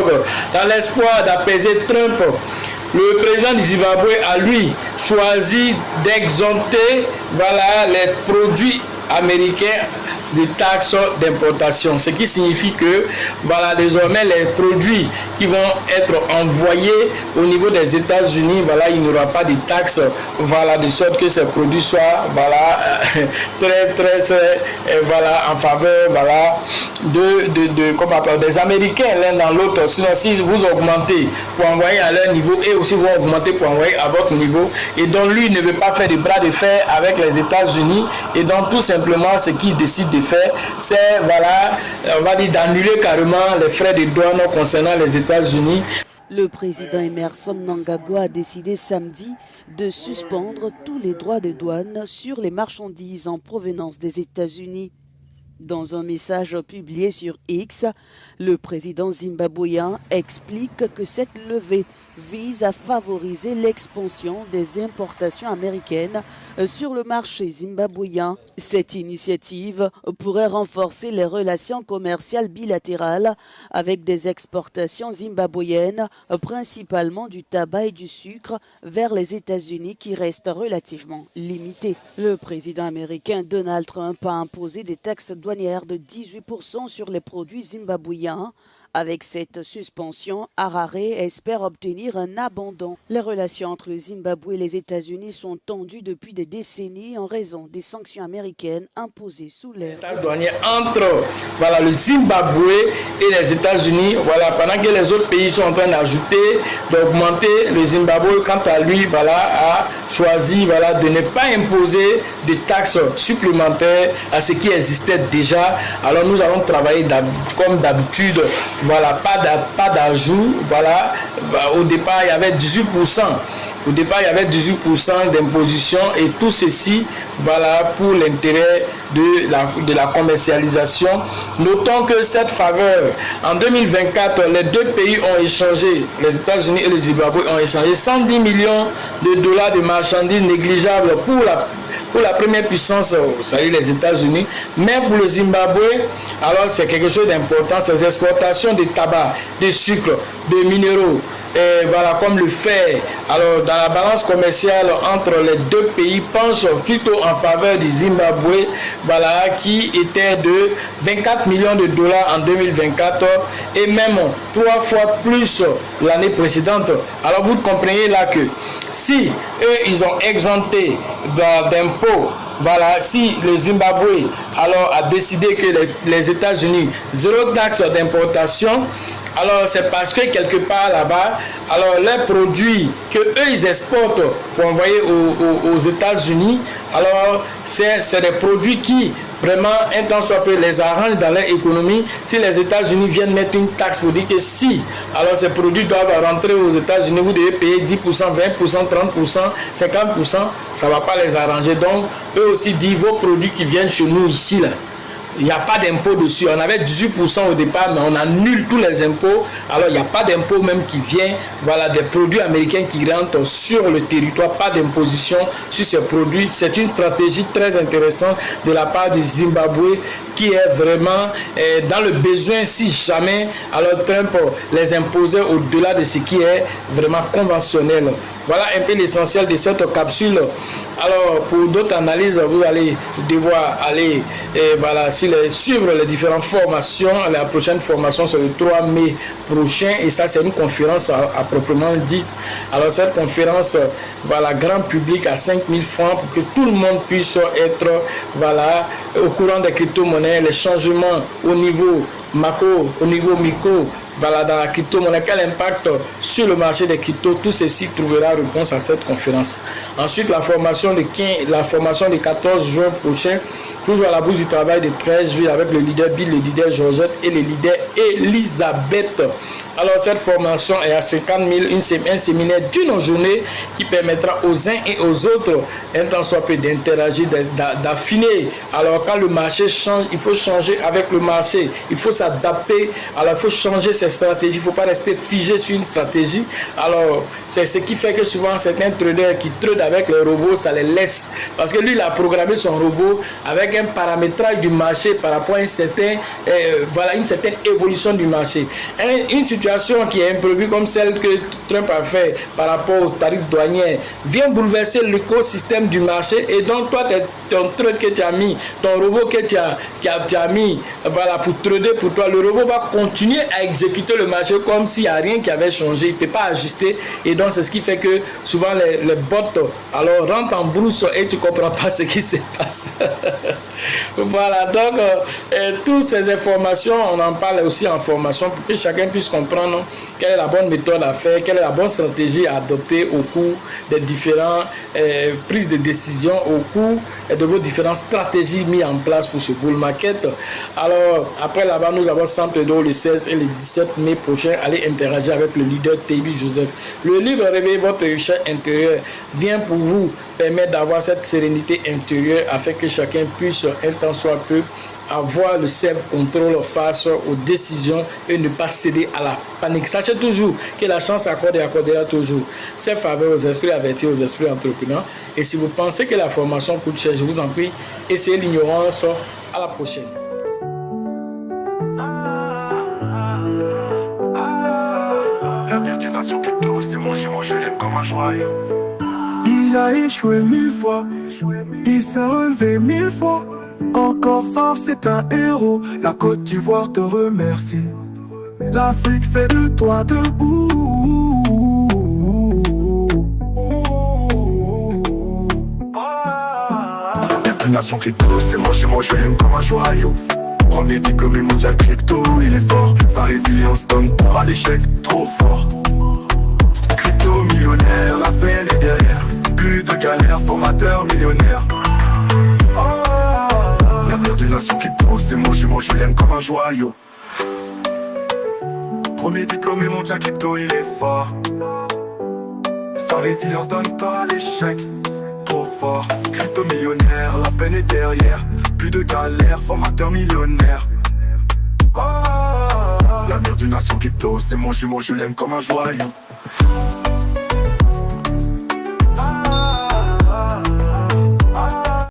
dialogue dans l'espoir d'apaiser Trump, le président du Zimbabwe a lui choisi d'exempter les produits américains des taxes d'importation, ce qui signifie que désormais les produits qui vont être envoyés au niveau des États-Unis, il n'y aura pas de taxes, de sorte que ces produits soient très en faveur des Américains l'un dans l'autre. Sinon, si vous augmentez pour envoyer à leur niveau et aussi vous augmentez pour envoyer à votre niveau, et donc lui ne veut pas faire de bras de fer avec les États-Unis, et donc tout simplement ce qu'il décide de faire, c'est on va dire d'annuler carrément les frais de douane concernant les États-Unis. Le président Emmerson Mnangagwa a décidé samedi de suspendre tous les droits de douane sur les marchandises en provenance des États-Unis. Dans un message publié sur X, le président zimbabwéen explique que cette levée vise à favoriser l'expansion des importations américaines sur le marché zimbabwéen. Cette initiative pourrait renforcer les relations commerciales bilatérales avec des exportations zimbabwéennes, principalement du tabac et du sucre, vers les États-Unis qui restent relativement limitées. Le président américain Donald Trump a imposé des taxes douanières de 18% sur les produits zimbabwéens. Avec cette suspension, Harare espère obtenir un abandon. Les relations entre le Zimbabwe et les États-Unis sont tendues depuis des décennies en raison des sanctions américaines imposées sous l'ère. Entre le Zimbabwe et les États-Unis, pendant que les autres pays sont en train d'augmenter, le Zimbabwe, quant à lui, a choisi de ne pas imposer de taxes supplémentaires à ce qui existait déjà. Alors nous allons travailler comme d'habitude. Pas d'ajout. Au départ, il y avait 18%. Au départ, il y avait 18% d'imposition et tout ceci, pour l'intérêt de la commercialisation. Notons que cette faveur, en 2024, les deux pays ont échangé, les États-Unis et le Zimbabwe ont échangé 110 millions de dollars de marchandises négligeables pour la première puissance, c'est-à-dire les États-Unis, mais pour le Zimbabwe, alors c'est quelque chose d'important, ces exportations de tabac, de sucre, de minéraux, et comme le fer. Alors dans la balance commerciale entre les deux pays penche plutôt en faveur du Zimbabwe, qui était de 24 millions de dollars en 2024 et même 3 fois plus l'année précédente. Alors vous comprenez là que si eux ils ont exempté d'impôts, si le Zimbabwe alors a décidé que les États-Unis zéro taxe d'importation, alors c'est parce que quelque part là-bas, alors les produits que eux ils exportent pour envoyer aux États-Unis, alors c'est des produits qui vraiment un temps soit peu les arrangent dans leur économie. Si les États-Unis viennent mettre une taxe pour dire que si alors ces produits doivent rentrer aux États-Unis, vous devez payer 10%, 20%, 30%, 50%, ça ne va pas les arranger. Donc eux aussi disent vos produits qui viennent chez nous ici là, il n'y a pas d'impôt dessus. On avait 18% au départ, mais on annule tous les impôts. Alors, il n'y a pas d'impôt même qui vient. Des produits américains qui rentrent sur le territoire. Pas d'imposition sur ces produits. C'est une stratégie très intéressante de la part du Zimbabwe qui est vraiment dans le besoin, si jamais, alors Trump les imposait au-delà de ce qui est vraiment conventionnel. Voilà un peu l'essentiel de cette capsule. Alors, pour d'autres analyses, vous allez devoir aller suivre les différentes formations. La prochaine formation, c'est le 3 mai prochain. Et ça, c'est une conférence à proprement dite. Alors, cette conférence, grand public à 5 000 francs pour que tout le monde puisse être au courant des crypto-monnaies, les changements au niveau macro, au niveau micro, dans la crypto-monnaie, quel impact sur le marché des cryptos, tout ceci trouvera réponse à cette conférence. Ensuite, la formation du 14 juin prochain, toujours à la bourse du travail de 13 villes avec le leader Bill, le leader Georgette et le leader Elisabeth. Alors, cette formation est à 50 000, un séminaire d'une journée qui permettra aux uns et aux autres, un temps soit peu d'interagir, d'affiner. Alors, quand le marché change, il faut changer avec le marché, il faut s'adapter, alors il faut changer ses stratégies, il ne faut pas rester figé sur une stratégie. Alors, c'est ce qui fait que souvent, certains traders qui tradent avec les robots, ça les laisse. Parce que lui, il a programmé son robot avec un paramétrage du marché par rapport à une certaine évolution du marché. Une situation qui est imprévue comme celle que Trump a fait par rapport aux tarifs douaniers vient bouleverser l'écosystème du marché, et donc toi, ton trade que tu as mis, ton robot que tu as mis pour trader pour toi, le robot va continuer à exécuter le marché comme s'il n'y a rien qui avait changé, il ne peut pas ajuster, et donc c'est ce qui fait que souvent les bots alors rentrent en brousse et tu ne comprends pas ce qui se passe. Voilà, donc toutes ces informations, on en parle aussi en formation pour que chacun puisse comprendre quelle est la bonne méthode à faire, quelle est la bonne stratégie à adopter au cours des différentes prises de décision, au cours de vos différentes stratégies mises en place pour ce bull market. Alors, après là-bas, nous avons Centre d'eau le 16 et le 17 mai prochain. Allez interagir avec le leader Tebi Joseph. Le livre Réveillez votre richesse intérieure vient pour vous permettre d'avoir cette sérénité intérieure afin que chacun puisse, un temps soit peu, avoir le self-control face aux décisions et ne pas céder à la panique. Sachez toujours que la chance accorde et accordera toujours ses faveurs aux esprits avertis, aux esprits entrepreneurs. Et si vous pensez que la formation coûte cher, je vous en prie, essayez l'ignorance. À la prochaine. L'avenir des nations crypto, c'est mon jumeau, je l'aime comme un joyau. Il a échoué 1000 fois, il s'est relevé 1000 fois. Encore fort, c'est un héros. La Côte d'Ivoire te remercie. L'Afrique fait de toi debout. Une nation crypto, c'est mon jumeau, je l'aime comme un joyau. Premier diplômé mondial crypto, il est fort. Sa résilience donne pour à l'échec, trop fort. Crypto millionnaire, la peine est derrière. Plus de galères, formateur millionnaire. L'avenir des nations crypto, c'est mon jumeau, je l'aime comme un joyau. Premier diplômé mondial crypto, il est fort. Sa résilience donne pas l'échec, trop fort. Crypto millionnaire, la peine est derrière. Plus de galères, formateur millionnaire. L'avenir d'une nation crypto, c'est mon jumeau, je l'aime comme un joyau.